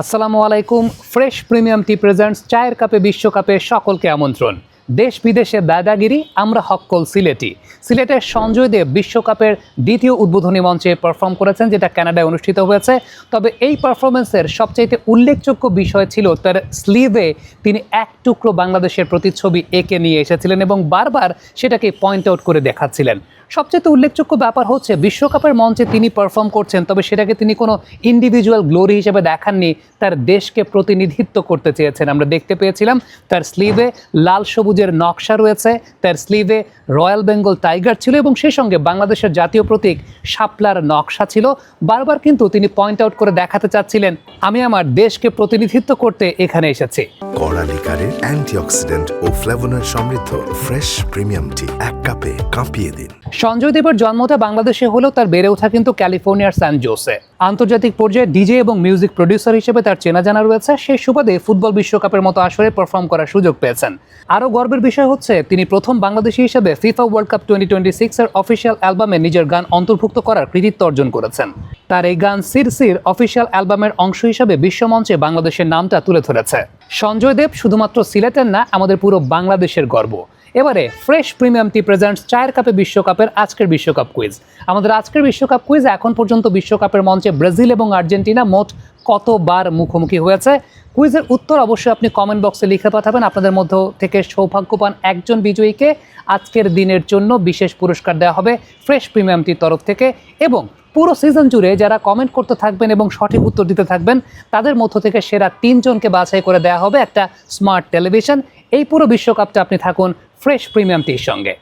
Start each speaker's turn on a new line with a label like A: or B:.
A: আসসালামু আলাইকুম। Fresh premium টি presents চায়ের কাপে বিশ্বকাপে সকলকে আমন্ত্রণ। দেশ বিদেশে দাদাগিরি, আমরা হক্কল সিলেটি। সিলেটের সঞ্জয় দেব বিশ্বকাপের দ্বিতীয় উদ্বোধনী মঞ্চে পারফর্ম করেছেন, যেটা কানাডায় অনুষ্ঠিত হয়েছে। তবে এই পারফরমেন্সের সবচাইতে উল্লেখযোগ্য বিষয় ছিল তার স্লিভে তিনি এক টুকরো বাংলাদেশের প্রতিচ্ছবি এঁকে নিয়ে এসেছিলেন এবং বারবার সেটাকে পয়েন্ট আউট করে দেখাচ্ছিলেন। সবচেয়ে উল্লেখযোগ্য ব্যাপার হচ্ছে বিশ্বকাপের মঞ্চে তিনি পারফর্ম করছেন, তবে সেটাকে তিনি কোনো ইন্ডিভিজুয়াল গ্লোরি হিসেবে দেখাননি, তার দেশকে প্রতিনিধিত্ব করতে চেয়েছেন। আমরা দেখতে পেয়েছিলাম তার স্লিভে লাল সবুজের নকশা রয়েছে, তার স্লিভে রয়্যাল বেঙ্গল টাইগার ছিল এবং সেই সঙ্গে বাংলাদেশের জাতীয় প্রতীক শাপলার নকশা ছিল। বারবার কিন্তু তিনি পয়েন্ট আউট করে দেখাতে চাচ্ছিলেন, আমি আমার দেশকে প্রতিনিধিত্ব করতে এখানে এসেছি।
B: কড়ালিকারের অ্যান্টিঅক্সিডেন্ট ও ফ্লেভোনয়েড সমৃদ্ধ ফ্রেশ প্রিমিয়াম টি এক কাপে কাঁপিয়ে দিন।
A: সঞ্জয় দেবের জন্মটা বাংলাদেশে হলেও তার বেড়ে ওঠা কিন্তু ক্যালিফোর্নিয়ার স্যান জোসে। আন্তর্জাতিক পর্যায়ে ডিজে এবং মিউজিক প্রডিউসার হিসেবে তার চেনা জানা রয়েছে। সেই সুবাদে ফুটবল বিশ্বকাপের মতো আসরে পারফর্ম করার সুযোগ পেয়েছেন। আরও গর্বের বিষয় হচ্ছে তিনি প্রথম বাংলাদেশি হিসেবে ফিফা ওয়ার্ল্ড কাপ 2026 এর অফিসিয়াল অ্যালবামে নিজের গান অন্তর্ভুক্ত করার কৃতিত্ব অর্জন করেছেন। তার এই গান সিরসির অফিসিয়াল অ্যালবামের অংশ হিসেবে বিশ্বমঞ্চে বাংলাদেশের নামটা তুলে ধরেছে। সঞ্জয় দেব শুধুমাত্র সিলেটের না, আমাদের পুরো বাংলাদেশের গর্ব। এবারে ফ্রেশ প্রিমিয়াম টি প্রেজেন্টস চায়ের কাপে বিশ্বকাপের আজকের বিশ্বকাপ কুইজ। আমাদের আজকের বিশ্বকাপ কুইজ, এখন পর্যন্ত বিশ্বকাপের মঞ্চে ব্রাজিল এবং আর্জেন্টিনা মোট কতবার মুখোমুখি হয়েছে? কুইজের উত্তর অবশ্যই আপনি কমেন্ট বক্সে লিখে পাঠাবেন। আপনাদের মধ্য থেকে সৌভাগ্যবান একজন বিজয়ীকে আজকের দিনের জন্য বিশেষ পুরস্কার দেওয়া হবে ফ্রেশ প্রিমিয়াম টির তরফ থেকে। এবং পুরো সিজন জুড়ে যারা কমেন্ট করতে থাকবেন এবং সঠিক উত্তর দিতে থাকবেন, তাদের মধ্য থেকে সেরা 3 জনকে বাছাই করে দেওয়া হবে একটা স্মার্ট টেলিভিশন। এই পুরো বিশ্বকাপটা আপনি থাকুন ফ্রেশ প্রিমিয়াম টির সঙ্গে।